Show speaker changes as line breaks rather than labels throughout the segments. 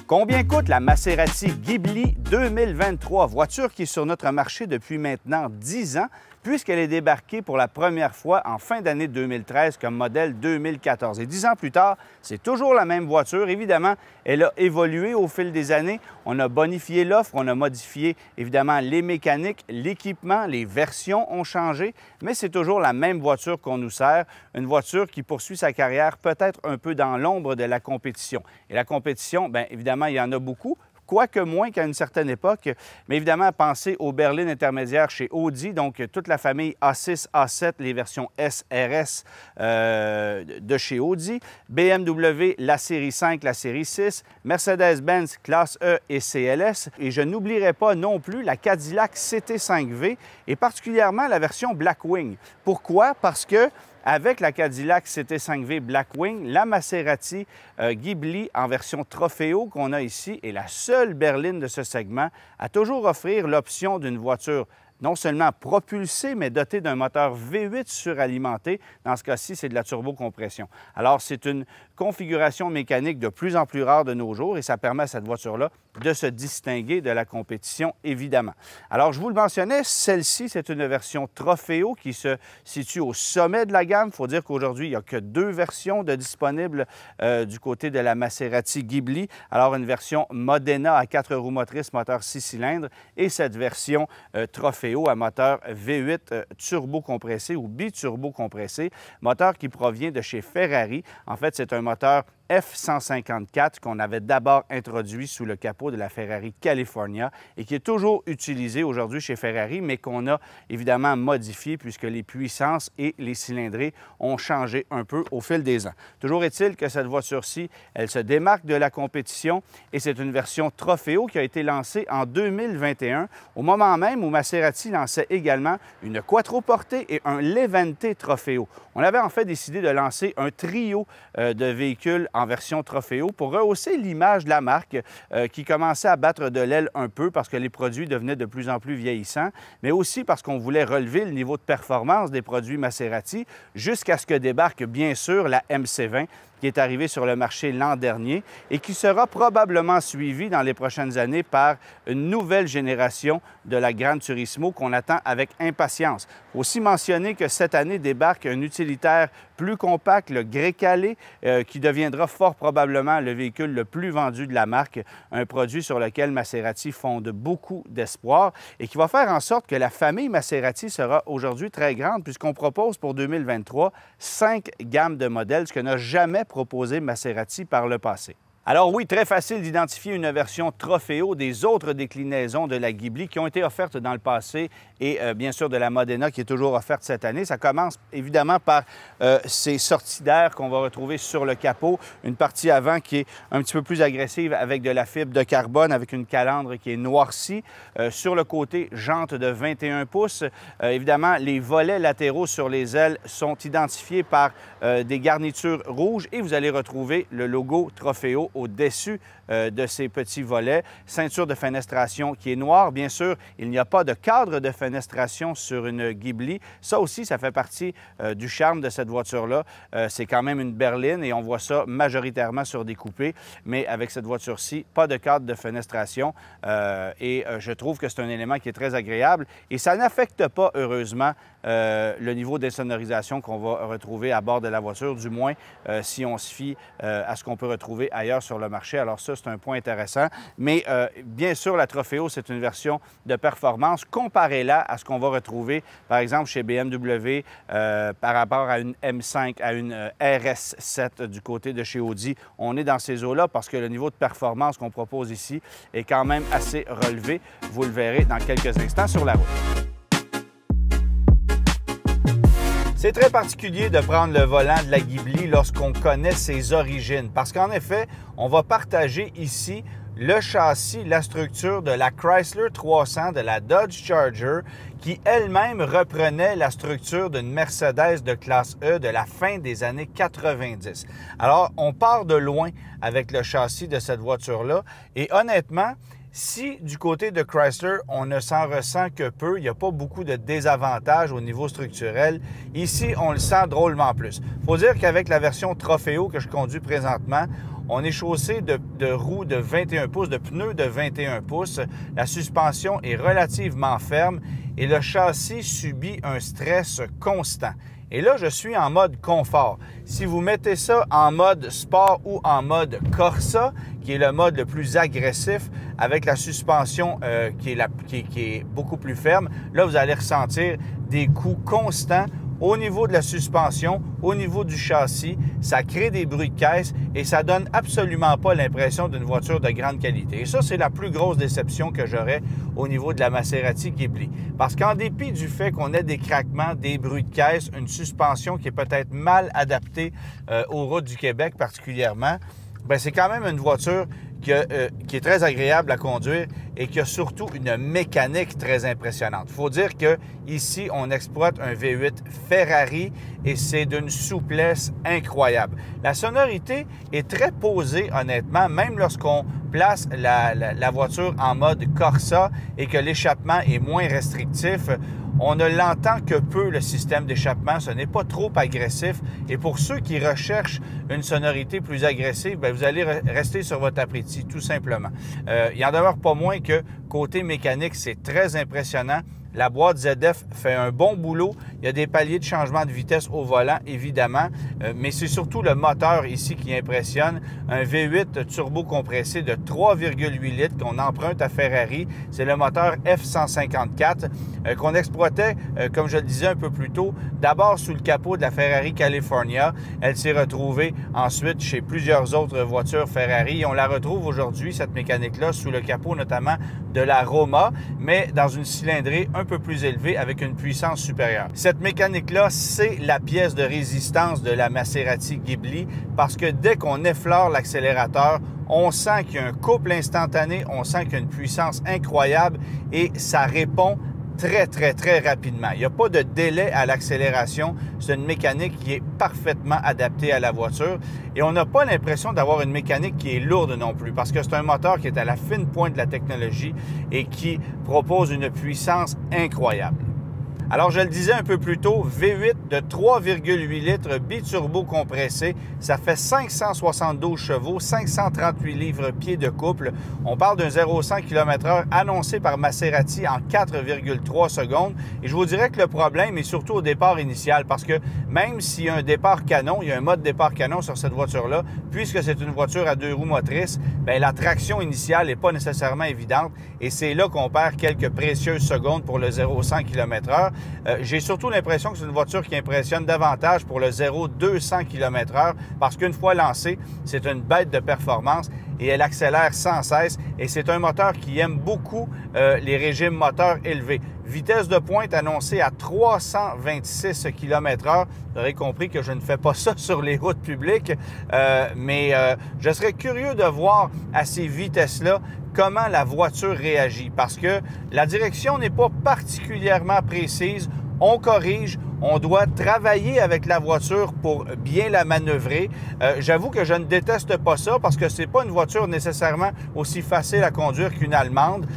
Combien coûte la Maserati Ghibli 2023, voiture qui est sur notre marché depuis maintenant 10 ans, puisqu'elle est débarquée pour la première fois en fin d'année 2013 comme modèle 2014. Et 10 ans plus tard, c'est toujours la même voiture. Évidemment, elle a évolué au fil des années. On a bonifié l'offre, on a modifié évidemment les mécaniques, l'équipement, les versions ont changé, mais c'est toujours la même voiture qu'on nous sert, une voiture qui poursuit sa carrière peut-être un peu dans l'ombre de la compétition. Et la compétition, bien évidemment, il y en a beaucoup, quoique moins qu'à une certaine époque. Mais évidemment, pensez aux berlines intermédiaires chez Audi, donc toute la famille A6, A7, les versions S, RS de chez Audi, BMW, la série 5, la série 6, Mercedes-Benz classe E et CLS. Et je n'oublierai pas non plus la Cadillac CT5V et particulièrement la version Blackwing. Pourquoi? Parce que avec la Cadillac CT5V Blackwing, la Maserati Ghibli en version Trofeo qu'on a ici est la seule berline de ce segment à toujours offrir l'option d'une voiture non seulement propulsée, mais dotée d'un moteur V8 suralimenté. Dans ce cas-ci, c'est de la turbocompression. Alors, c'est une configuration mécanique de plus en plus rare de nos jours et ça permet à cette voiture-là de se distinguer de la compétition, évidemment. Alors, je vous le mentionnais, celle-ci, c'est une version Trofeo qui se situe au sommet de la gamme. Il faut dire qu'aujourd'hui, il n'y a que 2 versions de disponibles du côté de la Maserati Ghibli. Alors, une version Modena à 4 roues motrices, moteur 6 cylindres, et cette version Trofeo à moteur V8 turbo-compressé ou biturbo-compressé, moteur qui provient de chez Ferrari. En fait, c'est un moteur F154 qu'on avait d'abord introduit sous le capot de la Ferrari California et qui est toujours utilisé aujourd'hui chez Ferrari, mais qu'on a évidemment modifié puisque les puissances et les cylindrées ont changé un peu au fil des ans. Toujours est-il que cette voiture-ci, elle se démarque de la compétition et c'est une version Trofeo qui a été lancée en 2021, au moment même où Maserati lançait également une Quattroporte et un Levante Trofeo. On avait en fait décidé de lancer un trio de véhicules en version Trofeo pour rehausser l'image de la marque qui commençait à battre de l'aile un peu parce que les produits devenaient de plus en plus vieillissants, mais aussi parce qu'on voulait relever le niveau de performance des produits Maserati jusqu'à ce que débarque bien sûr la MC20 qui est arrivée sur le marché l'an dernier et qui sera probablement suivie dans les prochaines années par une nouvelle génération de la Gran Turismo qu'on attend avec impatience. Il faut aussi mentionner que cette année débarque un utilitaire plus compact, le Grecale, qui deviendra fort probablement le véhicule le plus vendu de la marque, un produit sur lequel Maserati fonde beaucoup d'espoir et qui va faire en sorte que la famille Maserati sera aujourd'hui très grande puisqu'on propose pour 2023 5 gammes de modèles, ce que n'a jamais proposé Maserati par le passé. Alors oui, très facile d'identifier une version Trofeo des autres déclinaisons de la Ghibli qui ont été offertes dans le passé et bien sûr de la Modena qui est toujours offerte cette année. Ça commence évidemment par ces sorties d'air qu'on va retrouver sur le capot, une partie avant qui est un petit peu plus agressive avec de la fibre de carbone, avec une calandre qui est noircie. Sur le côté, jante de 21 pouces. Évidemment, les volets latéraux sur les ailes sont identifiés par des garnitures rouges et vous allez retrouver le logo Trofeo au-dessus de ces petits volets. Ceinture de fenestration qui est noire. Bien sûr, il n'y a pas de cadre de fenestration sur une Ghibli. Ça aussi, ça fait partie du charme de cette voiture-là. C'est quand même une berline et on voit ça majoritairement sur des coupés, mais avec cette voiture-ci, pas de cadre de fenestration et je trouve que c'est un élément qui est très agréable et ça n'affecte pas, heureusement, le niveau d'insonorisation qu'on va retrouver à bord de la voiture, du moins si on se fie à ce qu'on peut retrouver ailleurs sur le marché. Alors ça, c'est un point intéressant. Mais bien sûr, la Trofeo, c'est une version de performance. Comparez-la à ce qu'on va retrouver, par exemple, chez BMW par rapport à une M5, à une RS7 du côté de chez Audi. On est dans ces eaux-là parce que le niveau de performance qu'on propose ici est quand même assez relevé. Vous le verrez dans quelques instants sur la route. C'est très particulier de prendre le volant de la Ghibli lorsqu'on connaît ses origines, parce qu'en effet, on va partager ici le châssis, la structure de la Chrysler 300, de la Dodge Charger, qui elle-même reprenait la structure d'une Mercedes de classe E de la fin des années 90. Alors, on part de loin avec le châssis de cette voiture-là, et honnêtement, si du côté de Chrysler, on ne s'en ressent que peu, il n'y a pas beaucoup de désavantages au niveau structurel, ici, on le sent drôlement plus. Il faut dire qu'avec la version Trofeo que je conduis présentement, On est chaussé de roues de 21 pouces, de pneus de 21 pouces. La suspension est relativement ferme et le châssis subit un stress constant. Et là, je suis en mode confort. Si vous mettez ça en mode sport ou en mode Corsa, qui est le mode le plus agressif, avec la suspension qui est beaucoup plus ferme, là, vous allez ressentir des coups constants au niveau de la suspension, au niveau du châssis. Ça crée des bruits de caisse et ça donne absolument pas l'impression d'une voiture de grande qualité. Et ça, c'est la plus grosse déception que j'aurais au niveau de la Maserati Ghibli. Parce qu'en dépit du fait qu'on ait des craquements, des bruits de caisse, une suspension qui est peut-être mal adaptée aux routes du Québec particulièrement, bien, c'est quand même une voiture qui est très agréable à conduire et qui a surtout une mécanique très impressionnante. Il faut dire qu'ici, on exploite un V8 Ferrari et c'est d'une souplesse incroyable. La sonorité est très posée, honnêtement, même lorsqu'on place la voiture en mode Corsa et que l'échappement est moins restrictif. On ne l'entend que peu, le système d'échappement. Ce n'est pas trop agressif. Et pour ceux qui recherchent une sonorité plus agressive, bien, vous allez rester sur votre appétit, tout simplement. Il n'en demeure pas moins que côté mécanique, c'est très impressionnant. La boîte ZF fait un bon boulot. Il y a des paliers de changement de vitesse au volant, évidemment, mais c'est surtout le moteur ici qui impressionne. Un V8 turbo compressé de 3,8 litres qu'on emprunte à Ferrari. C'est le moteur F154 qu'on exploitait, comme je le disais un peu plus tôt, d'abord sous le capot de la Ferrari California. Elle s'est retrouvée ensuite chez plusieurs autres voitures Ferrari. Et on la retrouve aujourd'hui, cette mécanique-là, sous le capot notamment de la Roma, mais dans une cylindrée un peu plus élevée avec une puissance supérieure. Cette mécanique-là, c'est la pièce de résistance de la Maserati Ghibli parce que dès qu'on effleure l'accélérateur, on sent qu'il y a un couple instantané, on sent qu'il y a une puissance incroyable et ça répond très rapidement. Il n'y a pas de délai à l'accélération. C'est une mécanique qui est parfaitement adaptée à la voiture et on n'a pas l'impression d'avoir une mécanique qui est lourde non plus parce que c'est un moteur qui est à la fine pointe de la technologie et qui propose une puissance incroyable. Alors, je le disais un peu plus tôt, V8 de 3,8 litres biturbo compressé, ça fait 572 chevaux, 538 livres-pieds de couple. On parle d'un 0-100 km/h annoncé par Maserati en 4,3 secondes. Et je vous dirais que le problème est surtout au départ initial parce que même s'il y a un départ canon, il y a un mode départ canon sur cette voiture-là, puisque c'est une voiture à 2 roues motrices, bien, la traction initiale n'est pas nécessairement évidente et c'est là qu'on perd quelques précieuses secondes pour le 0-100 km/h. J'ai surtout l'impression que c'est une voiture qui impressionne davantage pour le 0-200 km/h parce qu'une fois lancée, c'est une bête de performance et elle accélère sans cesse et c'est un moteur qui aime beaucoup les régimes moteurs élevés. Vitesse de pointe annoncée à 326 km/h. Vous aurez compris que je ne fais pas ça sur les routes publiques, mais je serais curieux de voir à ces vitesses-là comment la voiture réagit parce que la direction n'est pas particulièrement précise. On corrige, on doit travailler avec la voiture pour bien la manœuvrer. J'avoue que je ne déteste pas ça parce que c'est pas une voiture nécessairement aussi facile à conduire qu'une allemande.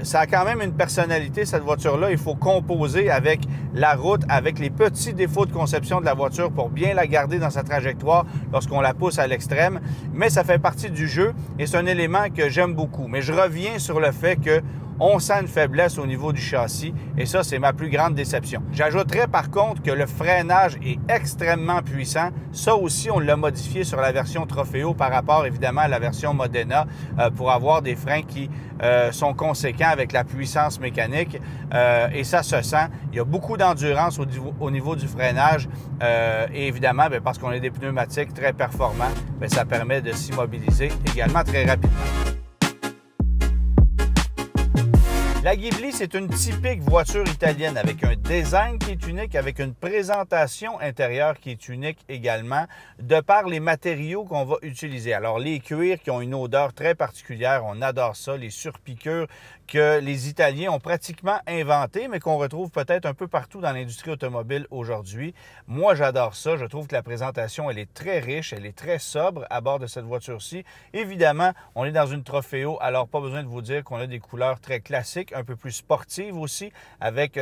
Ça a quand même une personnalité, cette voiture-là. Il faut composer avec la route, avec les petits défauts de conception de la voiture pour bien la garder dans sa trajectoire lorsqu'on la pousse à l'extrême. Mais ça fait partie du jeu et c'est un élément que j'aime beaucoup. Mais je reviens sur le fait que on sent une faiblesse au niveau du châssis et ça, c'est ma plus grande déception. J'ajouterais par contre que le freinage est extrêmement puissant. Ça aussi, on l'a modifié sur la version Trofeo par rapport évidemment à la version Modena pour avoir des freins qui sont conséquents avec la puissance mécanique et ça se sent. Il y a beaucoup d'endurance au niveau du freinage et évidemment, bien, parce qu'on a des pneumatiques très performants, bien, ça permet de s'immobiliser également très rapidement. La Ghibli, c'est une typique voiture italienne avec un design qui est unique, avec une présentation intérieure qui est unique également, de par les matériaux qu'on va utiliser. Alors, les cuirs qui ont une odeur très particulière, on adore ça, les surpiqûres que les Italiens ont pratiquement inventé, mais qu'on retrouve peut-être un peu partout dans l'industrie automobile aujourd'hui. Moi, j'adore ça. Je trouve que la présentation, elle est très riche, elle est très sobre à bord de cette voiture-ci. Évidemment, on est dans une Trofeo, alors pas besoin de vous dire qu'on a des couleurs très classiques, un peu plus sportives aussi, avec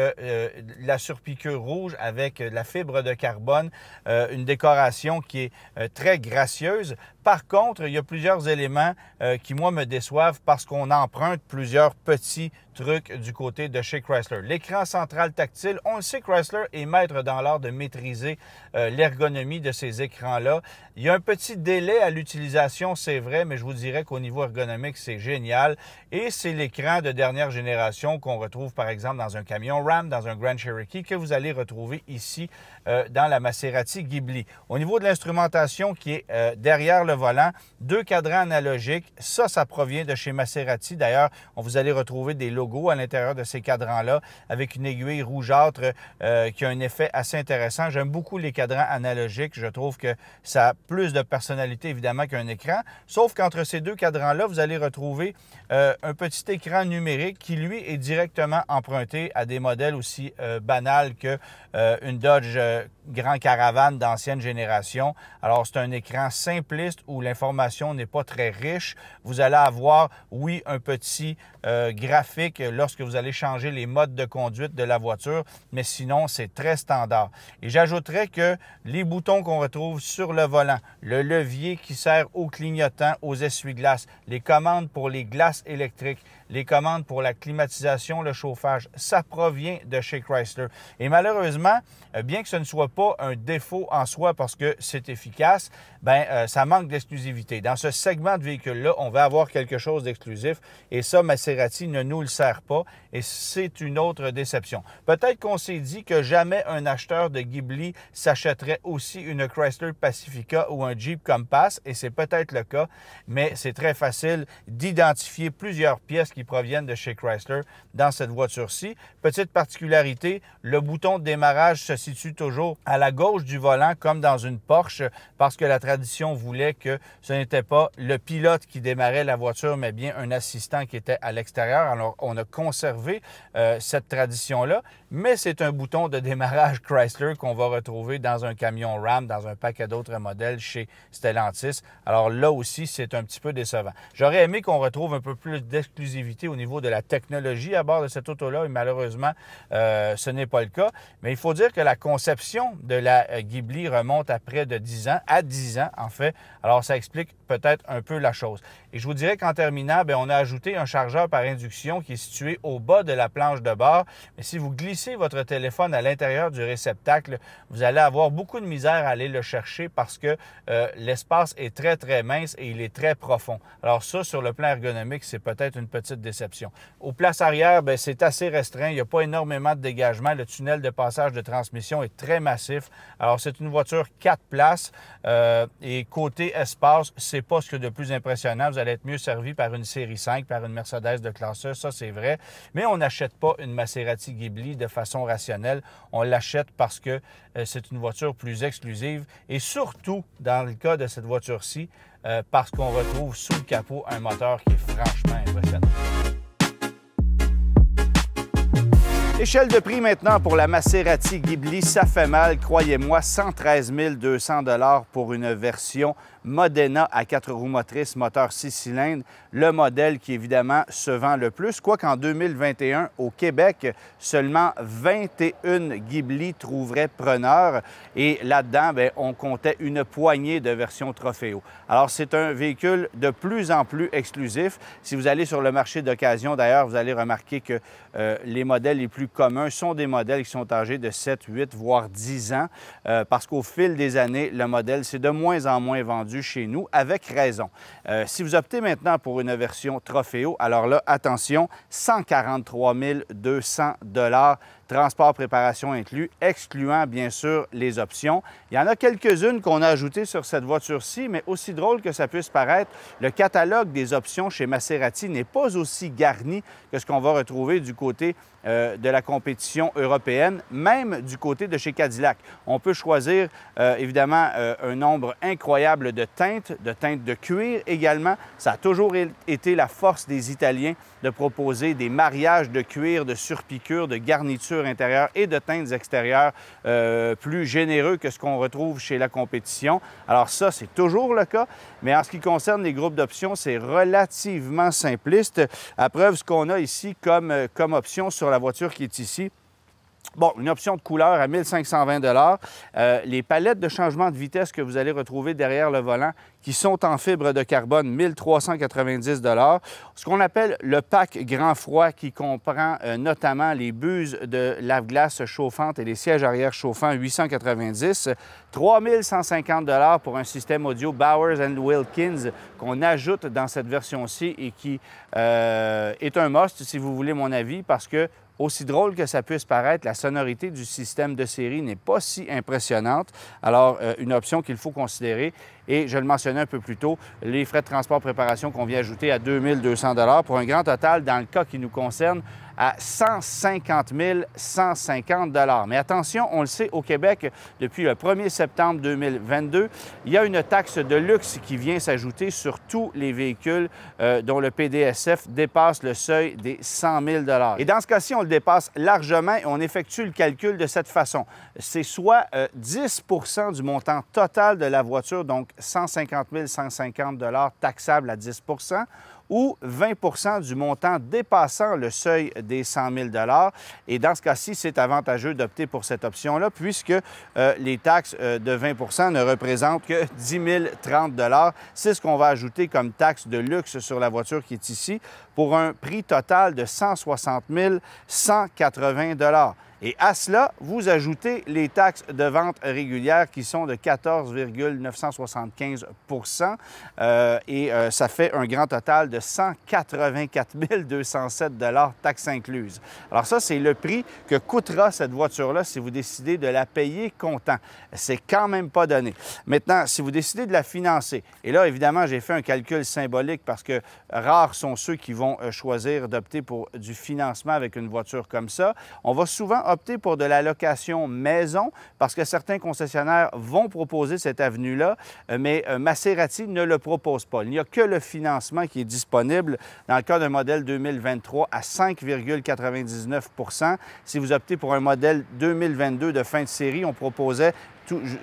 la surpiqûre rouge, avec la fibre de carbone, une décoration qui est très gracieuse. Par contre, il y a plusieurs éléments qui, moi, me déçoivent parce qu'on emprunte plusieurs petits trucs du côté de chez Chrysler. L'écran central tactile, on le sait, Chrysler est maître dans l'art de maîtriser l'ergonomie de ces écrans-là. Il y a un petit délai à l'utilisation, c'est vrai, mais je vous dirais qu'au niveau ergonomique, c'est génial. Et c'est l'écran de dernière génération qu'on retrouve, par exemple, dans un camion Ram, dans un Grand Cherokee, que vous allez retrouver ici dans la Maserati Ghibli. Au niveau de l'instrumentation qui est derrière le volant, 2 cadrans analogiques. Ça provient de chez Maserati. D'ailleurs, vous allez retrouver des logos à l'intérieur de ces cadrans-là avec une aiguille rougeâtre qui a un effet assez intéressant. J'aime beaucoup les cadrans analogiques. Je trouve que ça a plus de personnalité, évidemment, qu'un écran. Sauf qu'entre ces 2 cadrans-là, vous allez retrouver un petit écran numérique qui, lui, est directement emprunté à des modèles aussi banals qu'une Dodge Grand Caravan d'ancienne génération. Alors, c'est un écran simpliste où l'information n'est pas très riche. Vous allez avoir, oui, un petit graphique lorsque vous allez changer les modes de conduite de la voiture, mais sinon, c'est très standard. Et j'ajouterais que les boutons qu'on retrouve sur le volant, le levier qui sert au clignotant, aux essuie-glaces, les commandes pour les glaces électriques, les commandes pour la climatisation, le chauffage, ça provient de chez Chrysler. Et malheureusement, bien que ce ne soit pas un défaut en soi parce que c'est efficace, ça manque d'exclusivité. Dans ce segment de véhicule-là, on va avoir quelque chose d'exclusif et ça, Maserati ne nous le sert pas et c'est une autre déception. Peut-être qu'on s'est dit que jamais un acheteur de Ghibli s'achèterait aussi une Chrysler Pacifica ou un Jeep Compass et c'est peut-être le cas, mais c'est très facile d'identifier plusieurs pièces qui proviennent de chez Chrysler dans cette voiture-ci. Petite particularité, le bouton de démarrage se situe toujours à la gauche du volant comme dans une Porsche parce que la tradition voulait que ce n'était pas le pilote qui démarrait la voiture mais bien un assistant qui était à l'extérieur. Alors on a conservé cette tradition-là, mais c'est un bouton de démarrage Chrysler qu'on va retrouver dans un camion Ram, dans un paquet d'autres modèles chez Stellantis. Alors là aussi, c'est un petit peu décevant. J'aurais aimé qu'on retrouve un peu plus d'exclusivité au niveau de la technologie à bord de cette auto-là et malheureusement, ce n'est pas le cas. Mais il faut dire que la conception de la Ghibli remonte à près de 10 ans, à 10 ans en fait. Alors ça explique peut-être un peu la chose. Et je vous dirais qu'en terminant, on a ajouté un chargeur par induction qui est situé au bas de la planche de bord. Mais si vous glissez votre téléphone à l'intérieur du réceptacle, vous allez avoir beaucoup de misère à aller le chercher parce que l'espace est très, très mince et il est très profond. Alors ça, sur le plan ergonomique, c'est peut-être une petite déception. Aux places arrière, c'est assez restreint. Il n'y a pas énormément de dégagement. Le tunnel de passage de transmission est très massif. Alors, c'est une voiture 4 places et côté espace, c'est pas ce que de plus impressionnant. Vous allez être mieux servi par une série 5, par une Mercedes de classe E, ça c'est vrai. Mais on n'achète pas une Maserati Ghibli de façon rationnelle. On l'achète parce que c'est une voiture plus exclusive et surtout, dans le cas de cette voiture-ci, parce qu'on retrouve sous le capot un moteur qui est franchement impressionnant. Échelle de prix maintenant pour la Maserati Ghibli, ça fait mal, croyez-moi, 113 200 $ pour une version Modena à 4 roues motrices, moteur 6 cylindres, le modèle qui évidemment se vend le plus, quoiqu'en 2021, au Québec, seulement 21 Ghibli trouveraient preneur et là-dedans, on comptait une poignée de versions Trofeo. Alors, c'est un véhicule de plus en plus exclusif. Si vous allez sur le marché d'occasion, d'ailleurs, vous allez remarquer que les modèles les plus communs sont des modèles qui sont âgés de 7, 8, voire 10 ans, parce qu'au fil des années, le modèle s'est de moins en moins vendu chez nous, avec raison. Si vous optez maintenant pour une version Trofeo, alors là, attention, 143 200 $, transport, préparation inclus, excluant bien sûr les options. Il y en a quelques-unes qu'on a ajoutées sur cette voiture-ci, mais aussi drôle que ça puisse paraître, le catalogue des options chez Maserati n'est pas aussi garni que ce qu'on va retrouver du côté de la compétition européenne, même du côté de chez Cadillac. On peut choisir évidemment un nombre incroyable de teintes de cuir également. Ça a toujours été la force des Italiens de proposer des mariages de cuir, de surpiqûres, de garnitures intérieures et de teintes extérieures plus généreux que ce qu'on retrouve chez la compétition. Alors ça, c'est toujours le cas, mais en ce qui concerne les groupes d'options, c'est relativement simpliste. À preuve, ce qu'on a ici comme option sur la voiture qui est ici, Bon, une option de couleur à 1 520 $. Les palettes de changement de vitesse que vous allez retrouver derrière le volant qui sont en fibre de carbone, 1 390 $. Ce qu'on appelle le pack grand froid qui comprend notamment les buses de lave-glace chauffantes et les sièges arrière chauffants, 890 $. 3 150 $ pour un système audio Bowers & Wilkins qu'on ajoute dans cette version-ci et qui est un must, si vous voulez mon avis, parce que aussi drôle que ça puisse paraître, la sonorité du système de série n'est pas si impressionnante. Alors, une option qu'il faut considérer. Et je le mentionnais un peu plus tôt, les frais de transport préparation qu'on vient ajouter à 2 200 $ pour un grand total, dans le cas qui nous concerne, à 150 150 $. Mais attention, on le sait, au Québec, depuis le 1er septembre 2022, il y a une taxe de luxe qui vient s'ajouter sur tous les véhicules dont le PDSF dépasse le seuil des 100 000 $. Et dans ce cas-ci, on le dépasse largement et on effectue le calcul de cette façon. C'est soit 10 % du montant total de la voiture, donc 150 150 $ taxable à 10 % ou 20 % du montant dépassant le seuil des 100 000 $. Et dans ce cas-ci, c'est avantageux d'opter pour cette option-là puisque les taxes de 20 % ne représentent que 10 030 $. C'est ce qu'on va ajouter comme taxe de luxe sur la voiture qui est ici pour un prix total de 160 180 $. Et à cela, vous ajoutez les taxes de vente régulières qui sont de 14,975 % et ça fait un grand total de 184 207 $, taxes incluses. Alors ça, c'est le prix que coûtera cette voiture-là si vous décidez de la payer comptant. C'est quand même pas donné. Maintenant, si vous décidez de la financer, et là, évidemment, j'ai fait un calcul symbolique parce que rares sont ceux qui vont choisir d'opter pour du financement avec une voiture comme ça. On va souvent opter pour de la location maison parce que certains concessionnaires vont proposer cette avenue-là, mais Maserati ne le propose pas. Il n'y a que le financement qui est disponible dans le cas d'un modèle 2023 à 5,99 %. Si vous optez pour un modèle 2022 de fin de série, on proposait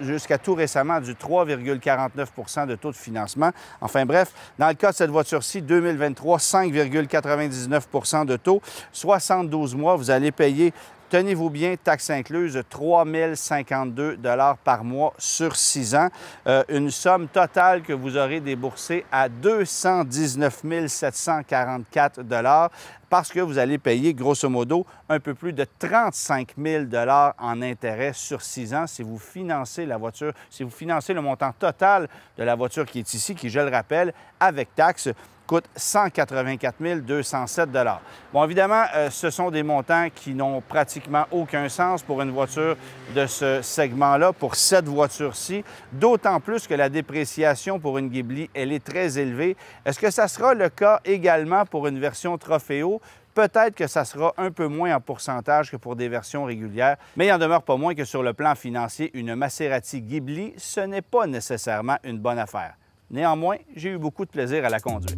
jusqu'à tout récemment du 3,49 % de taux de financement. Enfin bref, dans le cas de cette voiture-ci, 2023, 5,99 % de taux, 72 mois, vous allez payer, tenez-vous bien, taxes incluses, 3 052 $ par mois sur 6 ans. Une somme totale que vous aurez déboursée à 219 744 $ parce que vous allez payer, grosso modo, un peu plus de 35 000 $ en intérêt sur 6 ans si vous financez la voiture, si vous financez le montant total de la voiture qui est ici, qui, je le rappelle, avec taxes, coûte 184 207 $. Bon, évidemment, ce sont des montants qui n'ont pratiquement aucun sens pour une voiture de ce segment-là, pour cette voiture-ci, d'autant plus que la dépréciation pour une Ghibli, elle est très élevée. Est-ce que ça sera le cas également pour une version Trofeo? Peut-être que ça sera un peu moins en pourcentage que pour des versions régulières, mais il n'en demeure pas moins que sur le plan financier, une Maserati Ghibli, ce n'est pas nécessairement une bonne affaire. Néanmoins, j'ai eu beaucoup de plaisir à la conduire.